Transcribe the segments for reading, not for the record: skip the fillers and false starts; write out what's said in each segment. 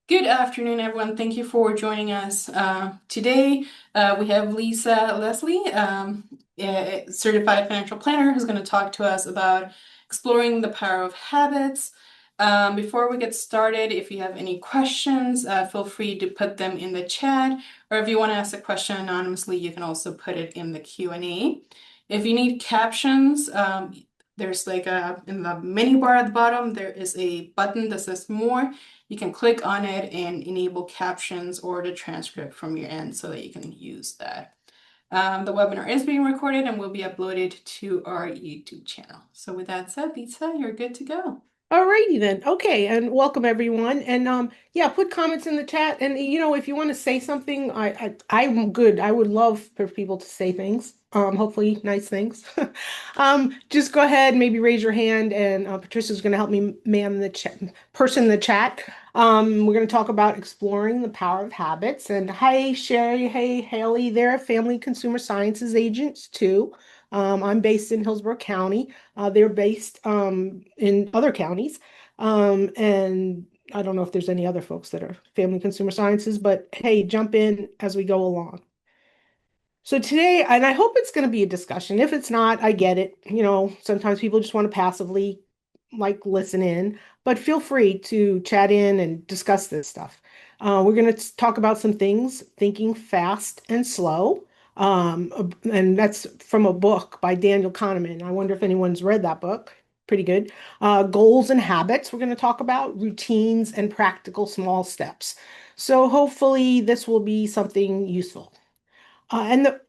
Good afternoon, everyone. Thank you for joining us. Today, we have Lisa Leslie, a certified financial planner, who's going to talk to us about exploring the power of habits. Before we get started, if you have any questions, feel free to put them in the chat, or if you want to ask a question anonymously, you can also put it in the Q&A. If you need captions, there's in the menu bar at the bottom, there is a button that says More. You can click on it and enable captions or the transcript from your end so that you can use that. The webinar is being recorded and will be uploaded to our YouTube channel. So with that said, Lisa, you're good to go. Alrighty then. Okay, and welcome everyone. And yeah, put comments in the chat. And if you want to say something, I'm good. I would love for people to say things. Hopefully nice things. Just go ahead, maybe raise your hand, and Patricia's going to help me man the chat, person the chat. We're going to talk about exploring the power of habits. And hi, Sherry. Hey, Haley. They're family consumer sciences agents too. I'm based in Hillsborough County. They're based in other counties. And I don't know if there's any other folks that are family consumer sciences, but hey, jump in as we go along. So today, and I hope it's going to be a discussion. If it's not, I get it. Sometimes people just want to passively like listen in, but feel free to chat in and discuss this stuff. We're going to talk about some things, thinking fast and slow. And that's from a book by Daniel Kahneman. I wonder if anyone's read that book. Pretty good. Goals and habits. We're going to talk about routines and practical small steps. So hopefully this will be something useful. And the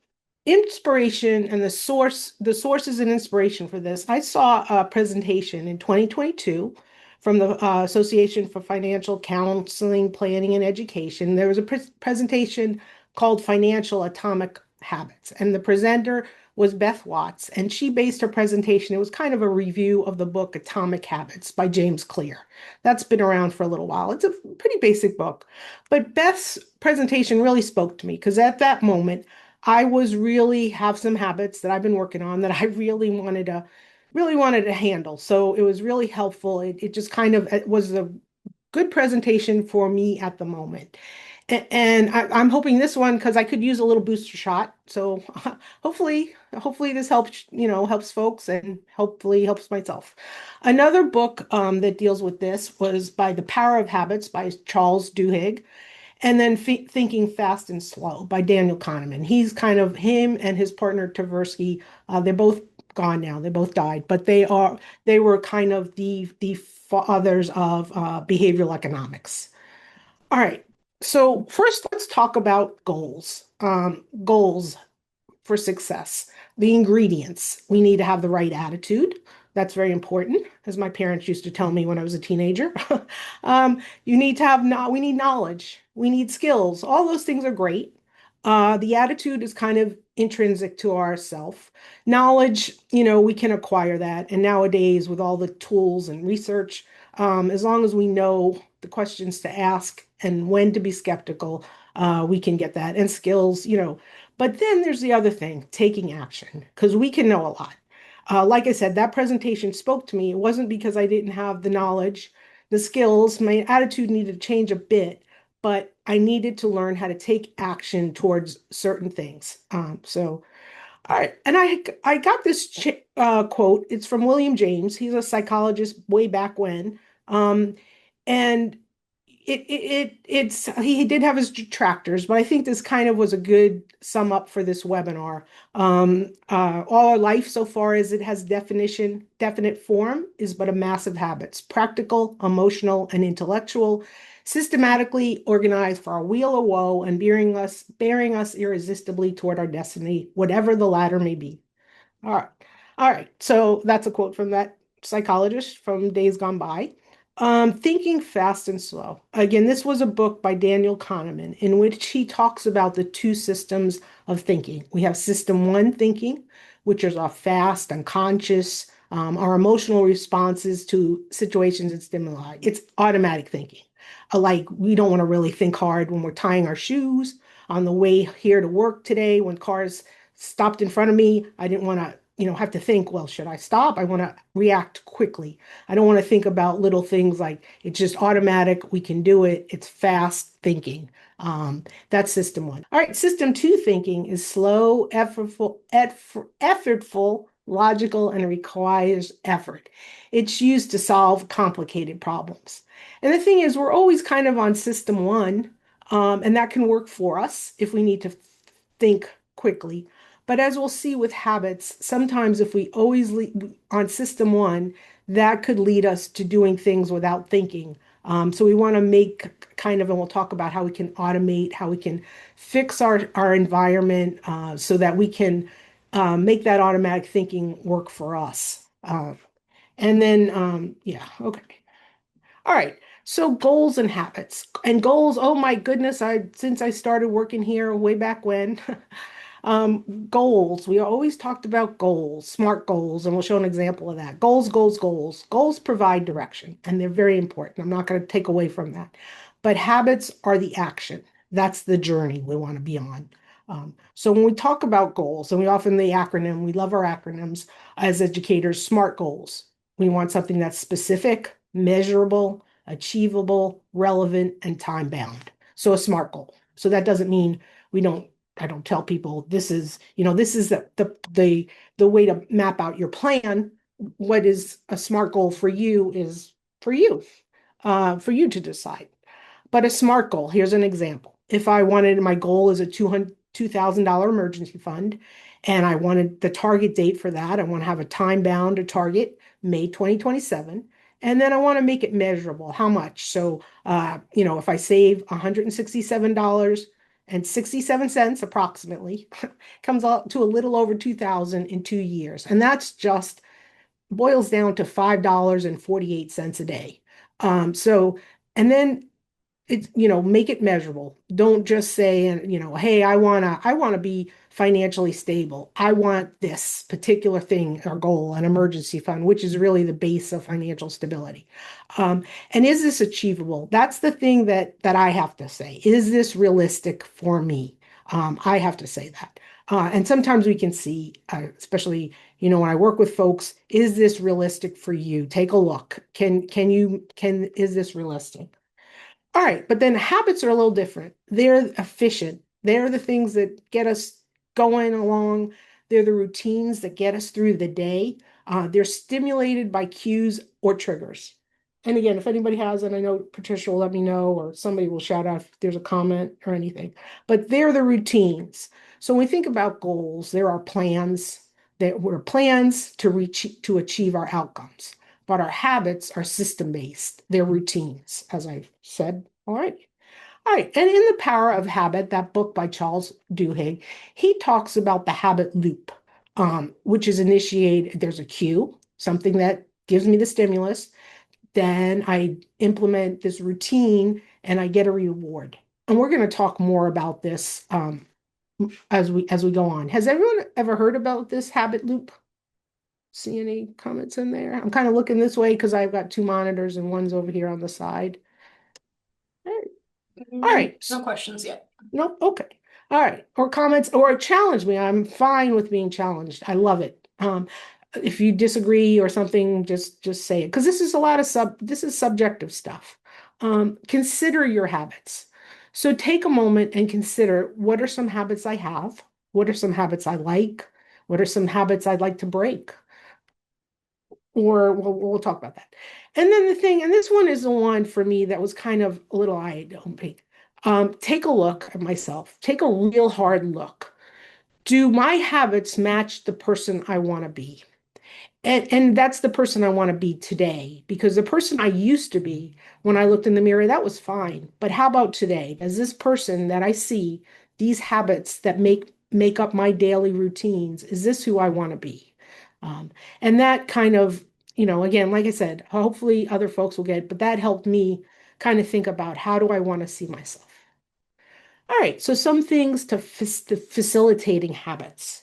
inspiration and the sources and inspiration for this, I saw a presentation in 2022 from the Association for Financial Counseling, Planning, and Education. There was a presentation called Financial Atomic Habits, and the presenter was Beth Watts, and she based her presentation. It was kind of a review of the book Atomic Habits by James Clear. That's been around for a little while. It's a pretty basic book, but Beth's presentation really spoke to me because at that moment, I was really have some habits that I've been working on that I really wanted to handle. So it was really helpful. It just kind of it was a good presentation for me at the moment. And I'm hoping this one because I could use a little booster shot. So hopefully this helps, helps folks and hopefully helps myself. Another book that deals with this was by The Power of Habits by Charles Duhigg. And then Thinking Fast and Slow by Daniel Kahneman. He's kind of him and his partner Tversky. They're both gone now. They both died, but they were kind of the fathers of behavioral economics. All right. So first, let's talk about goals. Goals for success. The ingredients. We need to have the right attitude. That's very important, as my parents used to tell me when I was a teenager. You need to have no, we need knowledge, we need skills. All those things are great. The attitude is kind of intrinsic to ourself. Knowledge, we can acquire that. And nowadays, with all the tools and research, as long as we know the questions to ask and when to be skeptical, we can get that. And skills, but then there's the other thing, taking action, because we can know a lot. Like I said, that presentation spoke to me. It wasn't because I didn't have the knowledge, the skills, my attitude needed to change a bit, but I needed to learn how to take action towards certain things. All right, and I got this quote. It's from William James. He's a psychologist way back when, and he did have his detractors, but I think this kind of was a good sum up for this webinar. All our life so far as it has definite form is but a mass of habits, practical, emotional, and intellectual, systematically organized for our wheel of woe and bearing us irresistibly toward our destiny, whatever the latter may be. All right. All right. So that's a quote from that psychologist from days gone by. Thinking Fast and Slow. Again, this was a book by Daniel Kahneman in which he talks about the two systems of thinking. We have system one thinking, which is our fast and conscious, our emotional responses to situations and stimuli. It's automatic thinking. Like we don't want to really think hard when we're tying our shoes on the way here to work today, when cars stopped in front of me. I didn't want to have to think, well, should I stop? I want to react quickly. I don't want to think about little things like it's just automatic. We can do it. It's fast thinking. That's system one. All right, system two thinking is slow, effortful, logical, and requires effort. It's used to solve complicated problems. And the thing is, we're always kind of on system one, and that can work for us if we need to think quickly. But as we'll see with habits, sometimes if we always lead on system one, that could lead us to doing things without thinking. So we want to make kind of, and we'll talk about how we can automate, how we can fix our environment so that we can make that automatic thinking work for us. Yeah, okay. All right. So goals and habits and goals. Oh my goodness. Since I started working here way back when, goals. We always talked about goals, smart goals, and we'll show an example of that. Goals, goals, goals. Goals provide direction, and they're very important. I'm not going to take away from that. But habits are the action. That's the journey we want to be on. So when we talk about goals, and we often the acronym, we love our acronyms as educators, SMART goals. We want something that's specific, measurable, achievable, relevant, and time bound. So a SMART goal. So that doesn't mean we don't I don't tell people this is the way to map out your plan. What is a SMART goal for you is for you to decide. But a SMART goal, here's an example. If I wanted my goal is a $2,000 emergency fund, and I wanted the target date for that, I want to have a time bound, a target, May 2027. And then I want to make it measurable. How much? So, if I save $167.67 approximately, comes out to a little over 2,000 in 2 years. And that's just boils down to $5.48 a day. So, and then it's, make it measurable. Don't just say, hey, I wanna be financially stable. I want this particular thing or goal, an emergency fund, which is really the base of financial stability. And is this achievable? That's the thing that I have to say. Is this realistic for me? I have to say that. And sometimes we can see, especially, when I work with folks, is this realistic for you? Take a look. Is this realistic? All right, but then habits are a little different. They're efficient. They're the things that get us going along. They're the routines that get us through the day. They're stimulated by cues or triggers. And again, if anybody has, and I know Patricia will let me know, or somebody will shout out if there's a comment or anything, but they're the routines. So when we think about goals, there are plans that were plans to achieve our outcomes. But our habits are system-based. They're routines, as I said. All right. All right. And in The Power of Habit, that book by Charles Duhigg, he talks about the habit loop, which is initiated. There's a cue, something that gives me the stimulus. Then I implement this routine and I get a reward. And we're going to talk more about this as we go on. Has everyone ever heard about this habit loop? See any comments in there? I'm kind of looking this way because I've got two monitors and one's over here on the side. All right. All right. No questions yet. Nope. Okay. All right. Or comments or challenge me. I'm fine with being challenged. I love it. If you disagree or something, just say it. Because this is subjective stuff. Consider your habits. So take a moment and consider what are some habits I have? What are some habits I like? What are some habits I'd like to break? Or we'll talk about that. And then and this one is the one for me that was kind of a little eye-opening. Take a look at myself. Take a real hard look. Do my habits match the person I want to be? And that's the person I want to be today, because the person I used to be when I looked in the mirror, that was fine. But how about today? Does this person that I see, these habits that make up my daily routines, is this who I want to be? And that kind of, again, like I said, hopefully other folks will get it, but that helped me kind of think about how do I want to see myself? All right, so some things to facilitating habits.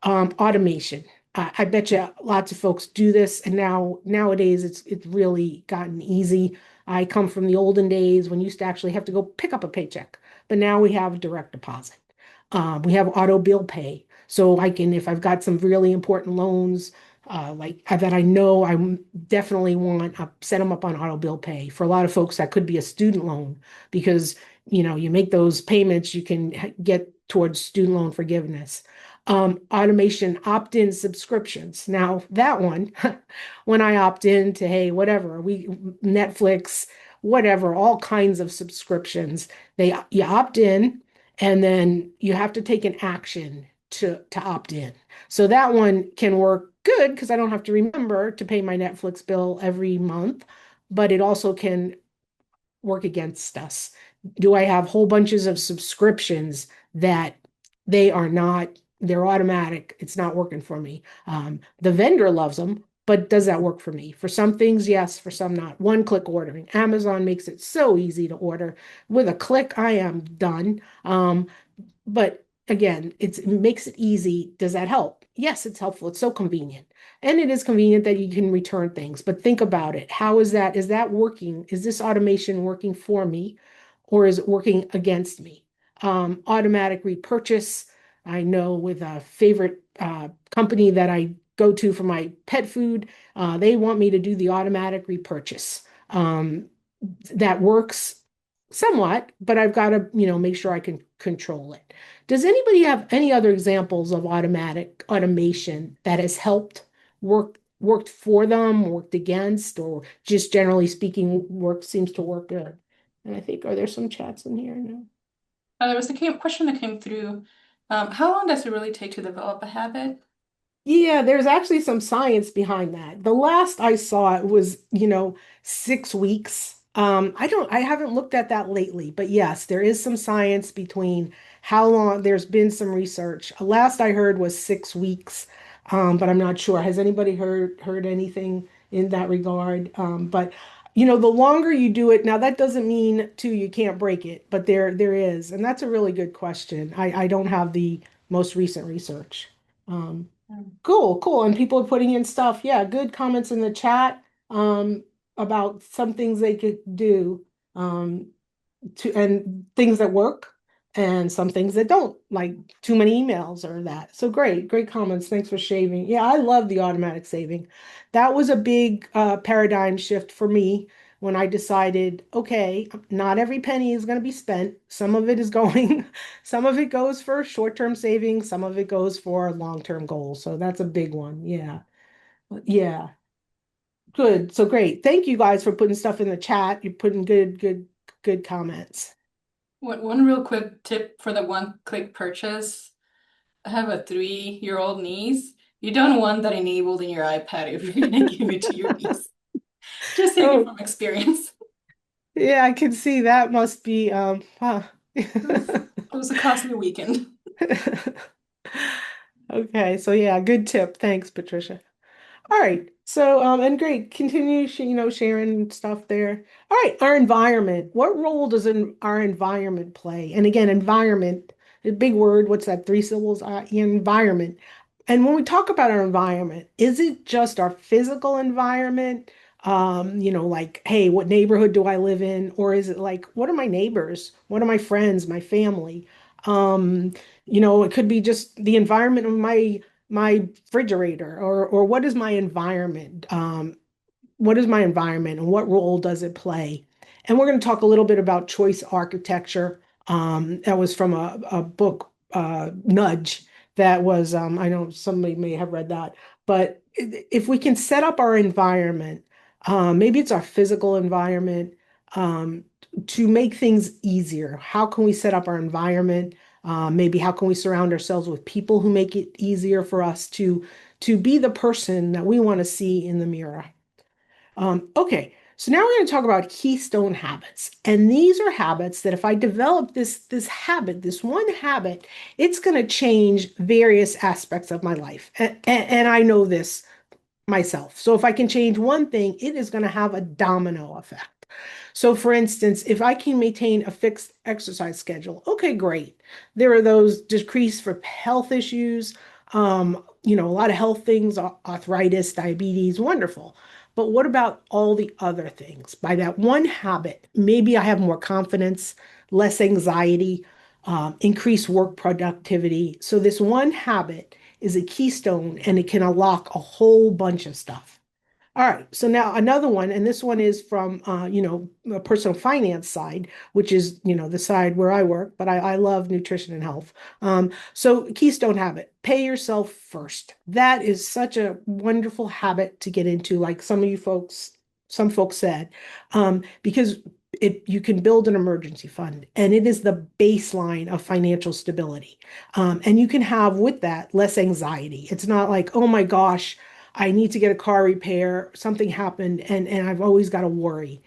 Automation. I bet you lots of folks do this, and nowadays it's really gotten easy. I come from the olden days when you used to actually have to go pick up a paycheck, but now we have direct deposit. We have auto bill pay. So I can, if I've got some really important loans, that I know I definitely want, set them up on auto bill pay. For a lot of folks, that could be a student loan because, you make those payments, you can get towards student loan forgiveness. Automation opt-in subscriptions. Now that one, when I opt in to, hey, whatever, Netflix, whatever, all kinds of subscriptions, you opt in and then you have to take an action to opt in. So that one can work good because I don't have to remember to pay my Netflix bill every month, but it also can work against us. Do I have whole bunches of subscriptions that they're automatic? It's not working for me. The vendor loves them, but does that work for me? For some things, yes, for some not. One-click ordering. Amazon makes it so easy to order. With a click, I am done. But again, it makes it easy. Does that help? Yes, it's helpful. It's so convenient. And it is convenient that you can return things. But think about it. How is that? Is that working? Is this automation working for me or is it working against me? Automatic repurchase. I know with a favorite company that I go to for my pet food, they want me to do the automatic repurchase. That works somewhat, but I've got to, make sure I can control it. Does anybody have any other examples of automatic automation that has helped worked for them, worked against, or just generally speaking, seems to work good? And I think, are there some chats in here? No. There was a question that came through. How long does it really take to develop a habit? Yeah, there's actually some science behind that. The last I saw it was, 6 weeks. I haven't looked at that lately, but yes, there is some science between how long, there's been some research. Last I heard was 6 weeks, but I'm not sure. Has anybody heard anything in that regard? But the longer you do it, now that doesn't mean too you can't break it, but there is, and that's a really good question. I don't have the most recent research. Um, Cool, cool. And people are putting in stuff. Yeah, good comments in the chat about some things they could do and things that work and some things that don't, like too many emails or that. So great comments. Thanks for shaving. Yeah, I love the automatic saving. That was a big paradigm shift for me when I decided, okay, not every penny is going to be spent. Some of it is going, some of it goes for short-term savings, some of it goes for long-term goals. So that's a big one. Yeah. Yeah. Good. So great. Thank you guys for putting stuff in the chat. You're putting good comments. One real quick tip for the one-click purchase. I have a 3-year-old niece. You don't want that enabled in your iPad if you're gonna give it to your niece. Just taking Oh, from experience. yeah, I can see that must be huh. It was a costly weekend. Okay, so yeah, good tip. Thanks, Patricia. All right. So, and great. Continue, sharing stuff there. All right. Our environment. What role does our environment play? And again, environment, a big word. What's that? Three syllables. Environment. And when we talk about our environment, is it just our physical environment? Like, hey, what neighborhood do I live in? Or is it like, what are my neighbors? What are my friends, my family? Um, it could be just the environment of my refrigerator or what is my environment? What is my environment and what role does it play? And we're going to talk a little bit about choice architecture. That was from a book, Nudge, that was, I know somebody may have read that, but if we can set up our environment, maybe it's our physical environment, to make things easier. How can we set up our environment? Maybe how can we surround ourselves with people who make it easier for us to be the person that we want to see in the mirror? Okay, so now we're going to talk about keystone habits. And these are habits that if I develop this habit, this one habit, it's going to change various aspects of my life. And I know this myself. So if I can change one thing, it is going to have a domino effect. So for instance, if I can maintain a fixed exercise schedule, okay, great. There are those decrease for health issues, a lot of health things, arthritis, diabetes, wonderful. But what about all the other things? By that one habit, maybe I have more confidence, less anxiety, increase work productivity. So this one habit is a keystone and it can unlock a whole bunch of stuff. All right, so now another one, and this one is from a personal finance side, which is the side where I work, but I love nutrition and health. So keystone habit, pay yourself first. That is such a wonderful habit to get into, like some folks said, because you can build an emergency fund, and it is the baseline of financial stability. And you can have with that less anxiety. It's not like, oh my gosh, I need to get a car repair, something happened, and I've always got to worry.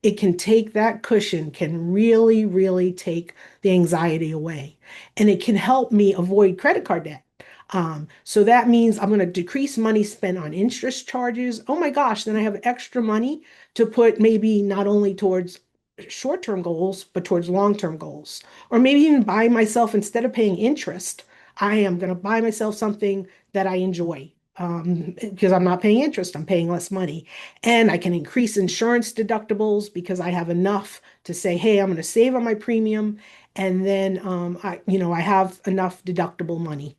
It can take that cushion, can really, really take the anxiety away. And it can help me avoid credit card debt. So that means I'm going to decrease money spent on interest charges. Oh my gosh, then I have extra money to put maybe not only towards short-term goals, but towards long-term goals. Or maybe even buy myself, instead of paying interest, I am going to buy myself something that I enjoy. Because I'm not paying interest, I'm paying less money. And I can increase insurance deductibles because I have enough to say, hey, I'm going to save on my premium. And then I have enough deductible money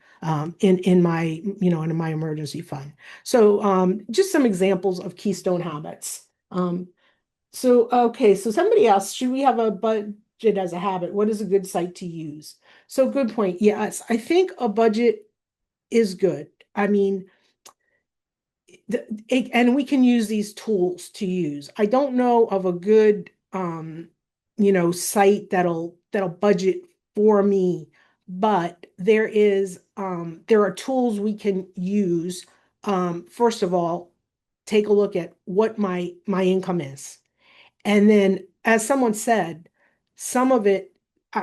in my, in my emergency fund. So just some examples of keystone habits. Okay, so somebody asked, should we have a budget as a habit? What is a good site to use? So good point. Yes, I think a budget is good. I mean, and we can use these tools to use. I don't know of a good site that'll budget for me, but there are tools we can use. First of all, take a look at what my income is. And then, as someone said, some of it,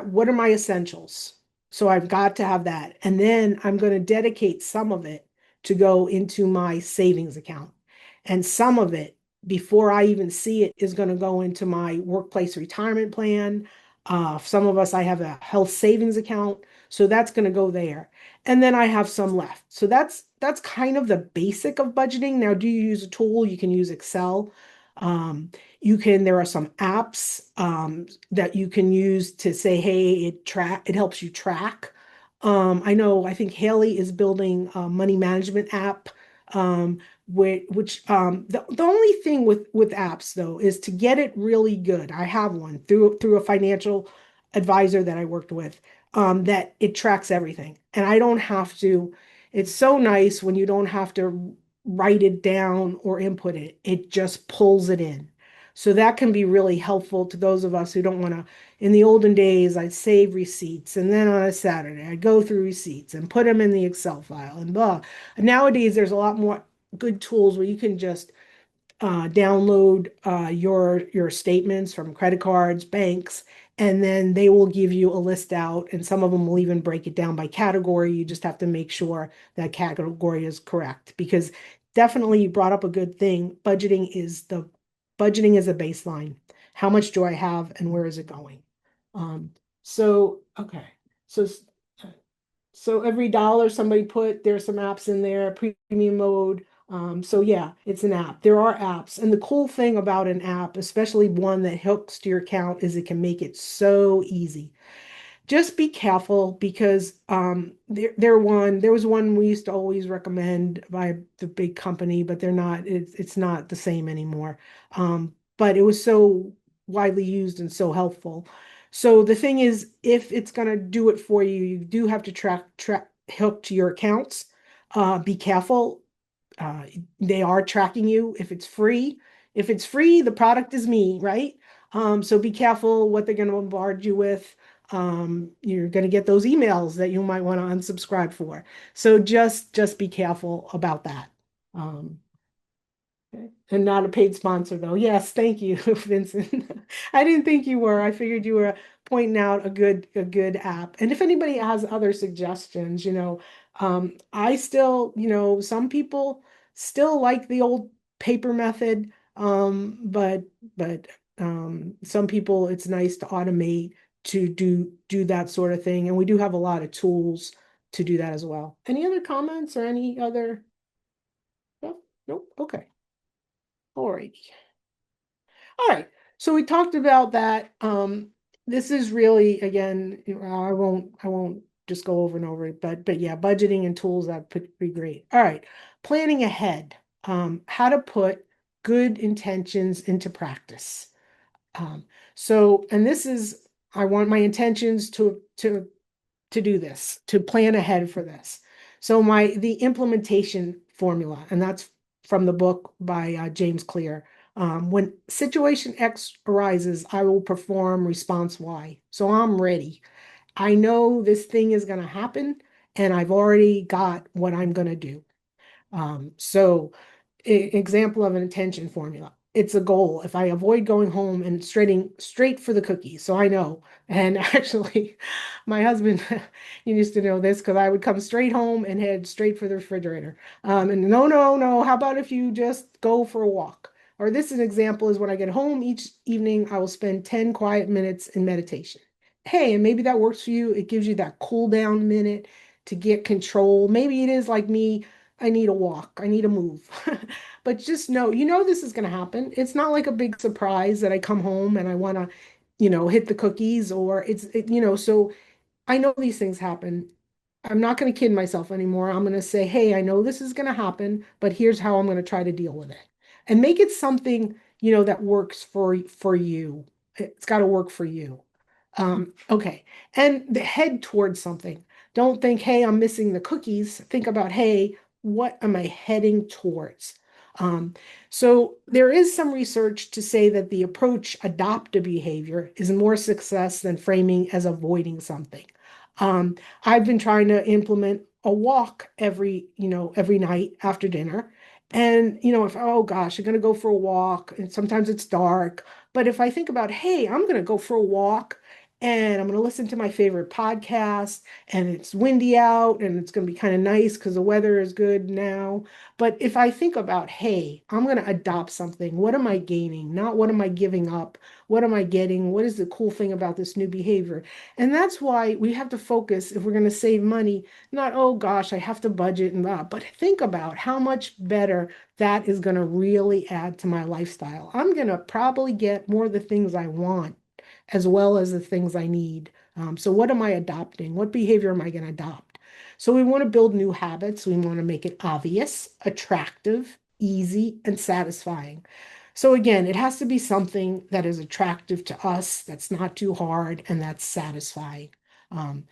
what are my essentials? So I've got to have that. And then I'm going to dedicate some of it to go into my savings account. And some of it, before I even see it, is going to go into my workplace retirement plan. Some of us, I have a health savings account. So that's going to go there. And then I have some left. So that's kind of the basic of budgeting. Now, do you use a tool? You can use Excel. There are some apps that you can use to say, hey, it helps you track. I think Haley is building a money management app, the only thing with apps though is to get it really good. I have one through a financial advisor that I worked with, that it tracks everything. And I don't have to, it's so nice when you don't have to write it down or input it. It just pulls it in. So that can be really helpful to those of us who don't want to. In the olden days, I'd save receipts, and then on a Saturday, I'd go through receipts and put them in the Excel file and blah. Nowadays, there's a lot more good tools where you can just download your statements from credit cards, banks, and then they will give you a list out, and some of them will even break it down by category. You just have to make sure that category is correct, because definitely you brought up a good thing. Budgeting is a baseline. How much do I have and where is it going? Um, okay. So so every dollar somebody put, there's some apps in there, premium mode. So yeah, it's an app. There are apps. And the cool thing about an app, especially one that hooks to your account, is it can make it so easy. Just be careful, because there was one we used to always recommend by the big company, but it's not the same anymore. But it was so widely used and so helpful. So the thing is, if it's going to do it for you, you do have to track hook to your accounts. Be careful. Uh, they are tracking you. If it's free, the product is me, right? So be careful what they're going to bombard you with. You're going to get those emails that you might want to unsubscribe for. So just be careful about that. Um, and not a paid sponsor though. Yes, thank you, Vincent. I didn't think you were. I figured you were pointing out a good app. And if anybody has other suggestions, I still, some people still like the old paper method. But some people, it's nice to automate, to do that sort of thing. And we do have a lot of tools to do that as well. Any other comments or any other? No? Nope. Okay. All right. All right. So we talked about that. This is really, again, I won't just go over and over it, but yeah, budgeting and tools that would be great. All right. Planning ahead. How to put good intentions into practice. Um, and this is, I want my intentions to do this, to plan ahead for this. So the implementation formula, and that's from the book by James Clear. When situation X arises, I will perform response Y. So I'm ready. I know this thing is going to happen, and I've already got what I'm going to do. Example of an intention formula. It's a goal. If I avoid going home and straight for the cookies, so I know. And actually, my husband he used to know this because I would come straight home and head straight for the refrigerator. And no, no, no. How about if you just go for a walk? Or this is an example is when I get home each evening, I will spend 10 quiet minutes in meditation. Hey, and maybe that works for you. It gives you that cool down minute to get control. Maybe it is like me. I need a walk. I need a move. But just know, this is going to happen. It's not like a big surprise that I come home and I want to, hit the cookies or so I know these things happen. I'm not going to kid myself anymore. I'm going to say, hey, I know this is going to happen, but here's how I'm going to try to deal with it. And make it something, that works for you. It's got to work for you. Okay. And head towards something. Don't think, hey, I'm missing the cookies. Think about, hey, what am I heading towards? Um, so there is some research to say that the approach adopt a behavior is more success than framing as avoiding something. I've been trying to implement a walk every night after dinner. And, if, oh gosh, I'm going to go for a walk, and sometimes it's dark. But if I think about, hey, I'm going to go for a walk and I'm going to listen to my favorite podcast, and it's windy out and it's going to be kind of nice because the weather is good now. But if I think about, hey, I'm going to adopt something, what am I gaining? Not what am I giving up? What am I getting? What is the cool thing about this new behavior? And that's why we have to focus if we're going to save money, not, oh gosh, I have to budget and that, but think about how much better that is going to really add to my lifestyle. I'm going to probably get more of the things I want as well as the things I need. So what am I adopting? What behavior am I going to adopt? So we want to build new habits. We want to make it obvious, attractive, easy, and satisfying. So again, it has to be something that is attractive to us, that's not too hard, and that's satisfying. Um,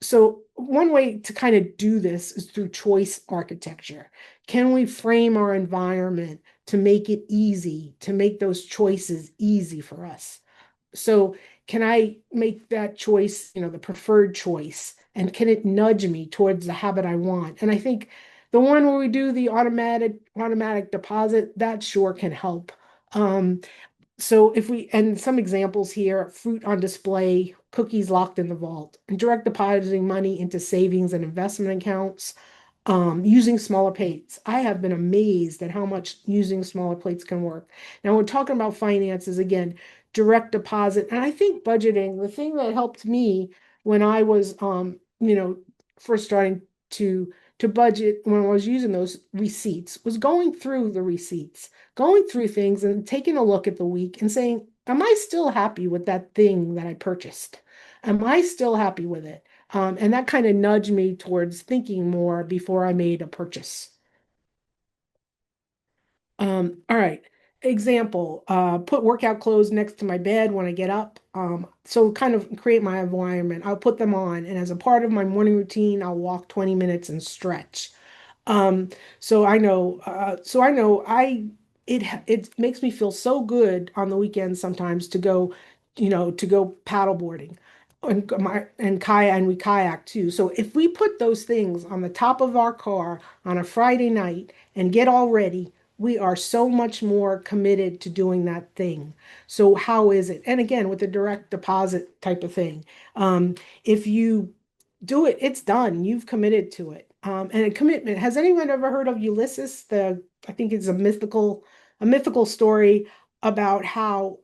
so one way to kind of do this is through choice architecture. Can we frame our environment to make it easy, to make those choices easy for us? So can I make that choice, the preferred choice, and can it nudge me towards the habit I want? And I think the one where we do the automatic deposit, that sure can help. Um, so if we, and some examples here, fruit on display, cookies locked in the vault, and direct depositing money into savings and investment accounts, using smaller plates. I have been amazed at how much using smaller plates can work. Now, we're talking about finances again, direct deposit, and I think budgeting, the thing that helped me when I was, first starting to budget when I was using those receipts was going through the receipts, going through things and taking a look at the week and saying, am I still happy with that thing that I purchased? Am I still happy with it? And that kind of nudged me towards thinking more before I made a purchase. All right. Example, put workout clothes next to my bed when I get up. So kind of create my environment. I'll put them on, and as a part of my morning routine, I'll walk 20 minutes and stretch. Um, so I know it makes me feel so good on the weekends sometimes to go, to go paddle boarding and we kayak too. So if we put those things on the top of our car on a Friday night and get all ready, we are so much more committed to doing that thing. So how is it? And again, with the direct deposit type of thing, if you do it, it's done. You've committed to it. And a commitment. Has anyone ever heard of Ulysses? I think it's a mythical story about how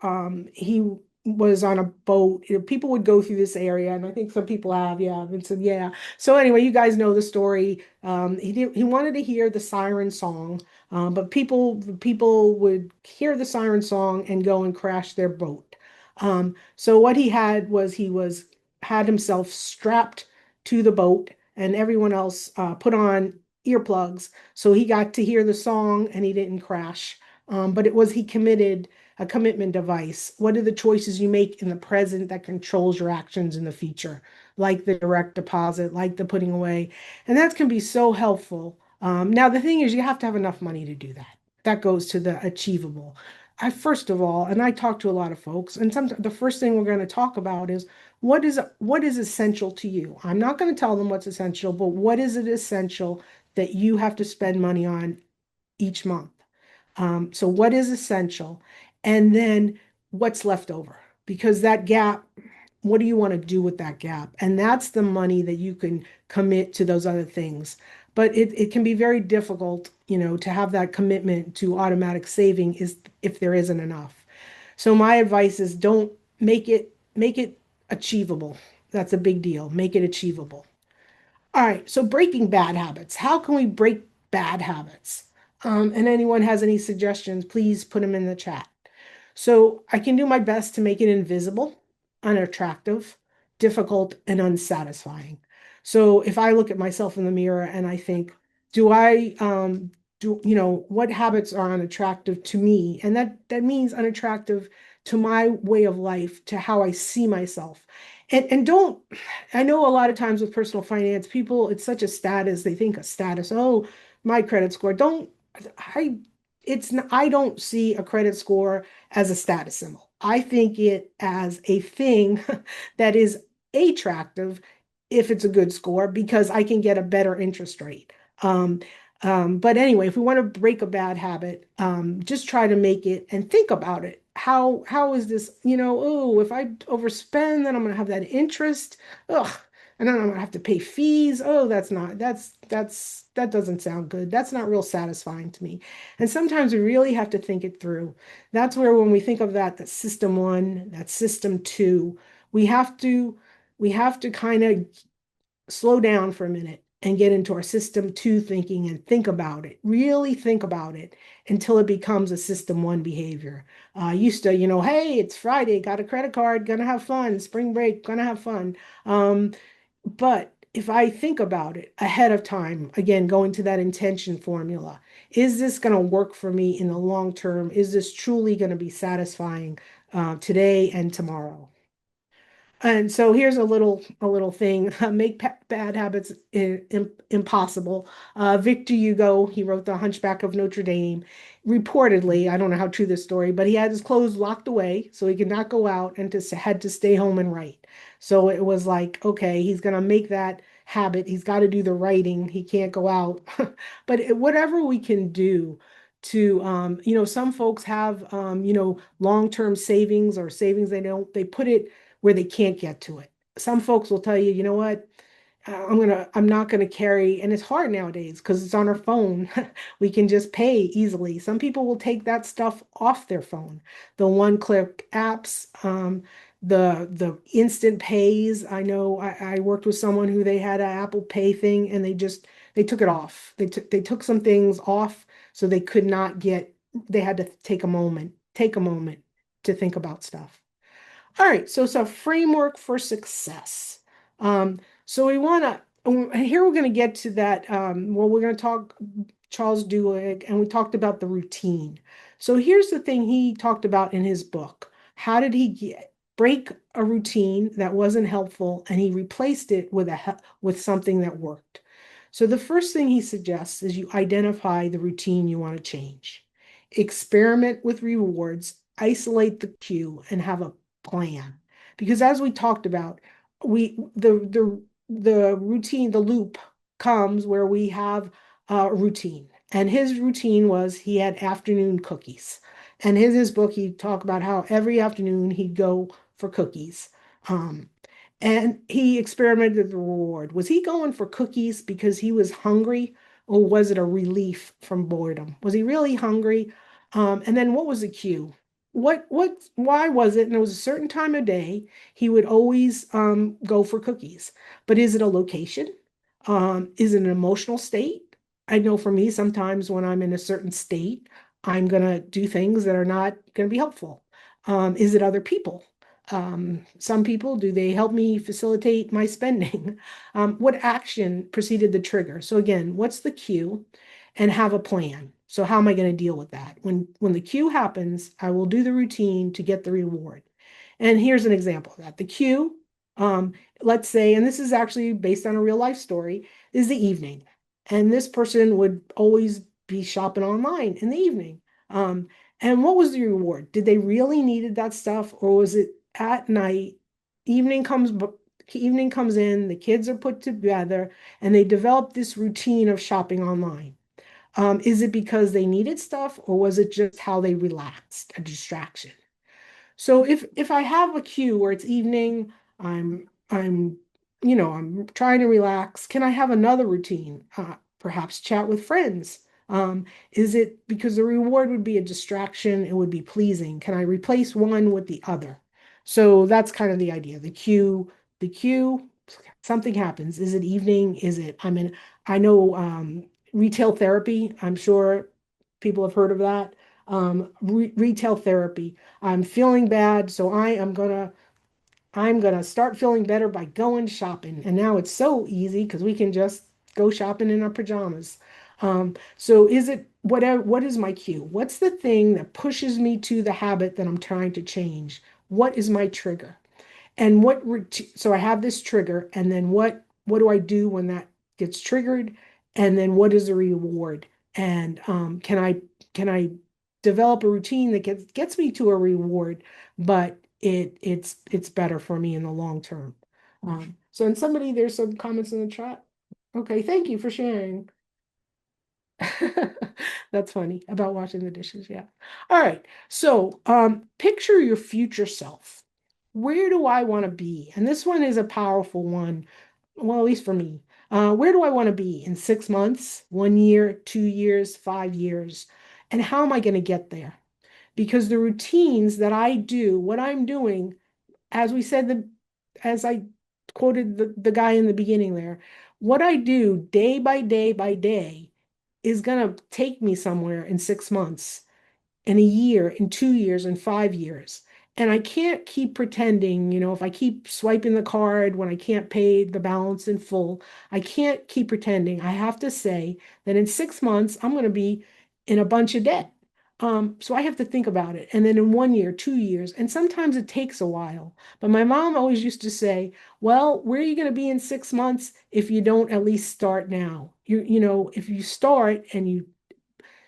he was on a boat. People would go through this area, and I think some people have, yeah. And so yeah. So anyway, you guys know the story. He wanted to hear the siren song, but people would hear the siren song and go and crash their boat. So what he had was had himself strapped to the boat, and everyone else put on earplugs, so he got to hear the song and he didn't crash. But it was he committed a commitment device. What are the choices you make in the present that controls your actions in the future, like the direct deposit, like the putting away, and that can be so helpful. Now the thing is, you have to have enough money to do that. That goes to the achievable. I first of all, and I talk to a lot of folks, and sometimes the first thing we're going to talk about is what is essential to you. I'm not going to tell them what's essential, but what is it essential that you have to spend money on each month? So what is essential, and then what's left over? Because that gap, what do you want to do with that gap? And that's the money that you can commit to those other things. But it can be very difficult, to have that commitment to automatic saving is if there isn't enough. So my advice is don't make it achievable. That's a big deal. Make it achievable. All right, so breaking bad habits. How can we break bad habits? And anyone has any suggestions, please put them in the chat. So I can do my best to make it invisible, unattractive, difficult, and unsatisfying. So if I look at myself in the mirror and I think, do I what habits are unattractive to me? And that means unattractive to my way of life, to how I see myself. And don't, I know a lot of times with personal finance, people, it's such a status, they think a status, oh, my credit score. Don't, I, I don't see a credit score as a status symbol. I think it as a thing that is attractive if it's a good score because I can get a better interest rate. Um, but anyway, if we want to break a bad habit, just try to make it and think about it. How is this, oh, if I overspend, then I'm gonna have that interest. Ugh. And then I'm gonna have to pay fees. Oh, that doesn't sound good. That's not real satisfying to me. And sometimes we really have to think it through. That's where when we think of that system one, that system two, we have to we have to kind of slow down for a minute and get into our system two thinking and think about it, really think about it until it becomes a system one behavior. Used to, hey, it's Friday, got a credit card, gonna have fun, spring break, gonna have fun. But if I think about it ahead of time, again, going to that intention formula, is this going to work for me in the long term? Is this truly going to be satisfying today and tomorrow? And so here's a little thing, make bad habits impossible. Victor Hugo, he wrote The Hunchback of Notre Dame. Reportedly, I don't know how true this story, but he had his clothes locked away so he could not go out and just had to stay home and write. So it was like, okay, he's gonna make that habit. He's got to do the writing. He can't go out. But whatever we can do to, some folks have, long-term savings or savings they put it where they can't get to it. Some folks will tell you, you know what, I'm not gonna carry, and it's hard nowadays because it's on our phone. We can just pay easily. Some people will take that stuff off their phone. The one-click apps, the instant pays. I know I worked with someone who they had an Apple Pay thing and they took it off. They took some things off so they could not get, they had to take a moment to think about stuff. All right, so it's a framework for success. So we want to, here we're going to get to that. Well, we're going to talk Charles Duhigg, and we talked about the routine. So here's the thing he talked about in his book. How did he break a routine that wasn't helpful, and he replaced it with something that worked? So the first thing he suggests is you identify the routine you want to change. Experiment with rewards, isolate the cue, and have a plan. Because as we talked about, the routine, the loop comes where we have a routine. And his routine was he had afternoon cookies. And in his book, he talked about how every afternoon he'd go for cookies. Um, and he experimented with the reward. Was he going for cookies because he was hungry, or was it a relief from boredom? Was he really hungry? And then what was the cue? Why was it? And it was a certain time of day, he would always go for cookies. But is it a location? Is it an emotional state? I know for me, sometimes when I'm in a certain state, I'm gonna do things that are not gonna be helpful. Is it other people? Some people, do they help me facilitate my spending? What action preceded the trigger? So again, what's the cue? And have a plan. So how am I going to deal with that? When the cue happens, I will do the routine to get the reward. And here's an example of that. The cue, um, let's say, and this is actually based on a real life story, is the evening. And this person would always be shopping online in the evening. Um, and what was the reward? Did they really needed that stuff, or was it at night? Evening comes, evening comes in, the kids are put together, and they develop this routine of shopping online. Is it because they needed stuff, or was it just how they relaxed, a distraction? So if I have a cue where it's evening, I'm I'm trying to relax. Can I have another routine? Perhaps chat with friends. Is it because the reward would be a distraction? It would be pleasing. Can I replace one with the other? So that's kind of the idea. The cue, something happens. Is it evening? Is it, I know retail therapy, I'm sure people have heard of that. Retail therapy. I'm feeling bad, so I'm gonna start feeling better by going shopping. And now it's so easy because we can just go shopping in our pajamas. So is it whatever, what is my cue? What's the thing that pushes me to the habit that I'm trying to change? What is my trigger? And so I have this trigger, and then what do I do when that gets triggered? And then what is the reward? And can I develop a routine that gets me to a reward, but it's better for me in the long term. So and somebody, there's some comments in the chat. Okay, thank you for sharing. That's funny about washing the dishes. Yeah. All right. So, picture your future self. Where do I want to be? And this one is a powerful one. Well, at least for me. Where do I want to be in 6 months, 1 year, 2 years, 5 years? And how am I going to get there? Because the routines that I do, what I'm doing, as we said, as I quoted the guy in the beginning there, what I do day by day by day is going to take me somewhere in 6 months, in a year, in 2 years, in 5 years. And I can't keep pretending, if I keep swiping the card when I can't pay the balance in full, I can't keep pretending. I have to say that in 6 months, I'm going to be in a bunch of debt. So I have to think about it. And then in 1 year, 2 years, and sometimes it takes a while. But my mom always used to say, well, where are you going to be in 6 months if you don't at least start now? If you start and you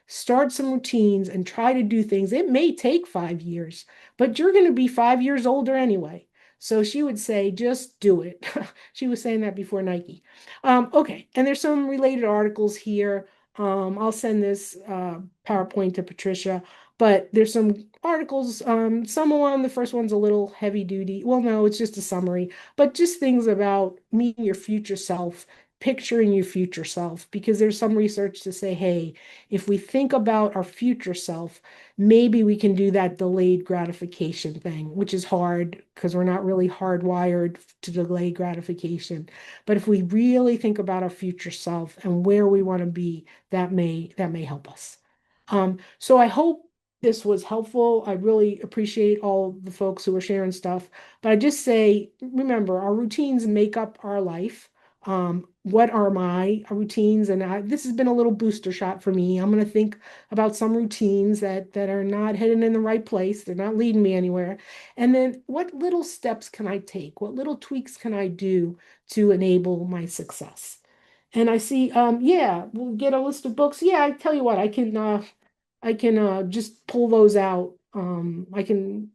start some routines and try to do things. It may take 5 years, but you're going to be 5 years older anyway. So she would say, just do it. She was saying that before Nike. Okay, and there's some related articles here. I'll send this PowerPoint to Patricia, but there's some articles. Some one, the first one's a little heavy duty. Well, no, it's just a summary, but just things about meeting your future self, picturing your future self, because there's some research to say, hey, if we think about our future self, maybe we can do that delayed gratification thing, which is hard because we're not really hardwired to delay gratification. But if we really think about our future self and where we want to be, that may help us. So I hope this was helpful. I really appreciate all the folks who are sharing stuff. But I just say, remember, our routines make up our life. What are my routines? And this has been a little booster shot for me. I'm going to think about some routines that are not heading in the right place. They're not leading me anywhere. And then what little steps can I take? What little tweaks can I do to enable my success? And I see, yeah, we'll get a list of books. Yeah, I tell you what, I can just pull those out. I can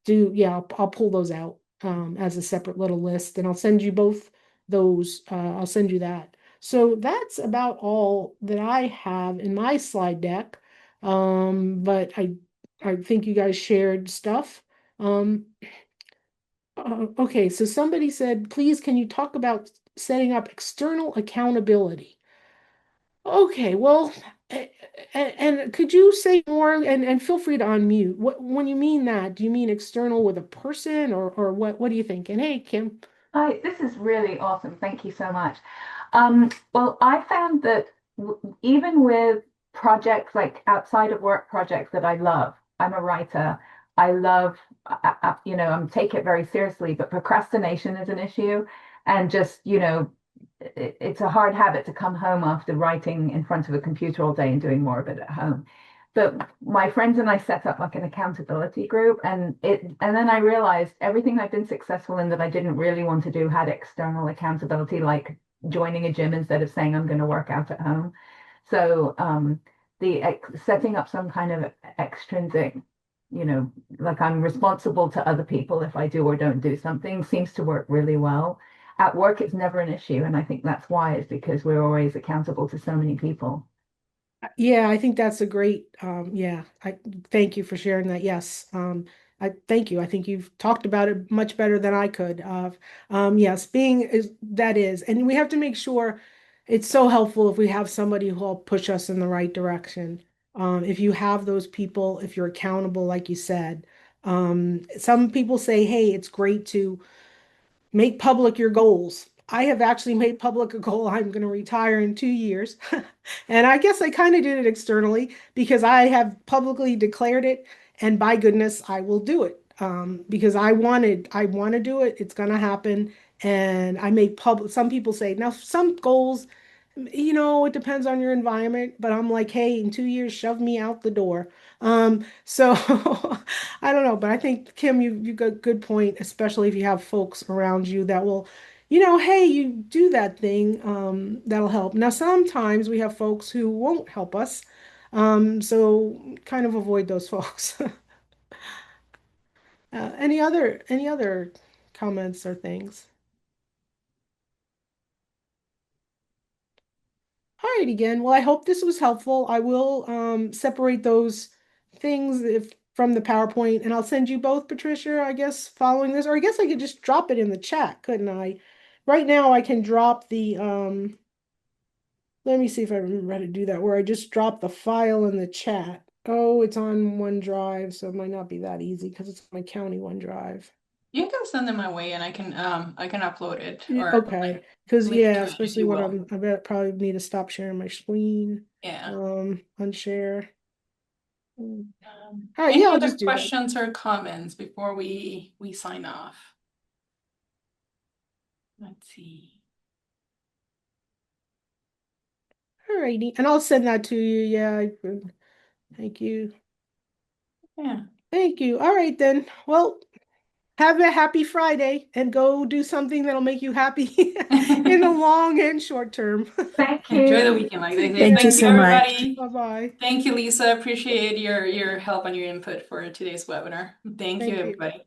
yeah, I'll pull those out as a separate little list, and I'll send you both those. I'll send you that. So that's about all that I have in my slide deck. But I think you guys shared stuff. Um, okay, so somebody said, please, can you talk about setting up external accountability? Okay, well, and could you say more, and feel free to unmute. When you mean that, do you mean external with a person, or what do you think? And hey, Kim. Hi, this is really awesome. Thank you so much. Well, I found that even with projects like outside of work projects that I love, I'm a writer. I love, take it very seriously, but procrastination is an issue. And just, it's a hard habit to come home after writing in front of a computer all day and doing more of it at home. But my friends and I set up like an accountability group, and then I realized everything I've been successful in that I didn't really want to do had external accountability, like joining a gym instead of saying I'm going to work out at home. So the setting up some kind of extrinsic, like I'm responsible to other people if I do or don't do something, seems to work really well. At work, it's never an issue, and I think that's why, is because we're always accountable to so many people. Yeah, I think that's a great, yeah, I thank you for sharing that. Yes. I thank you. I think you've talked about it much better than I could. Yes, being is that is, and we have to make sure it's so helpful if we have somebody who'll push us in the right direction. If you have those people, if you're accountable, like you said, some people say, hey, it's great to make public your goals. I have actually made public a goal. I'm going to retire in 2 years. And I guess I kind of did it externally because I have publicly declared it. And by goodness, I will do it because I want to do it. It's going to happen. And I make public, some people say, now some goals, it depends on your environment, but I'm like, hey, in 2 years, shove me out the door. So I don't know, but I think Kim, you got a good point, especially if you have folks around you that will, hey, you do that thing, that'll help. Now, sometimes we have folks who won't help us, so kind of avoid those folks. Any other comments or things? All right, again. Well, I hope this was helpful. I will separate those things if from the PowerPoint, and I'll send you both, Patricia, I guess, following this, or I guess I could just drop it in the chat, couldn't I? Right now I can drop the let me see if I remember how to do that, where I just drop the file in the chat. Oh, it's on OneDrive, so it might not be that easy because it's my county OneDrive. You can send them my way and I can upload it Yeah, or okay, like because link yeah, to it if especially you when will. I bet probably need to stop sharing my screen. Yeah. Unshare. All right, yeah, Any I'll other just do that. questions or comments before we sign off? Let's see. All righty, and I'll send that to you. Yeah, thank you. Yeah. Thank you. All right then. Well, have a happy Friday and go do something that'll make you happy in the long and short term. Thank Enjoy the you. weekend, like they Take say. Thank care. you Thank you, so much. everybody. Bye-bye. Thank you, Lisa. Appreciate your help and your input for today's webinar. Thank you, Thank you. everybody.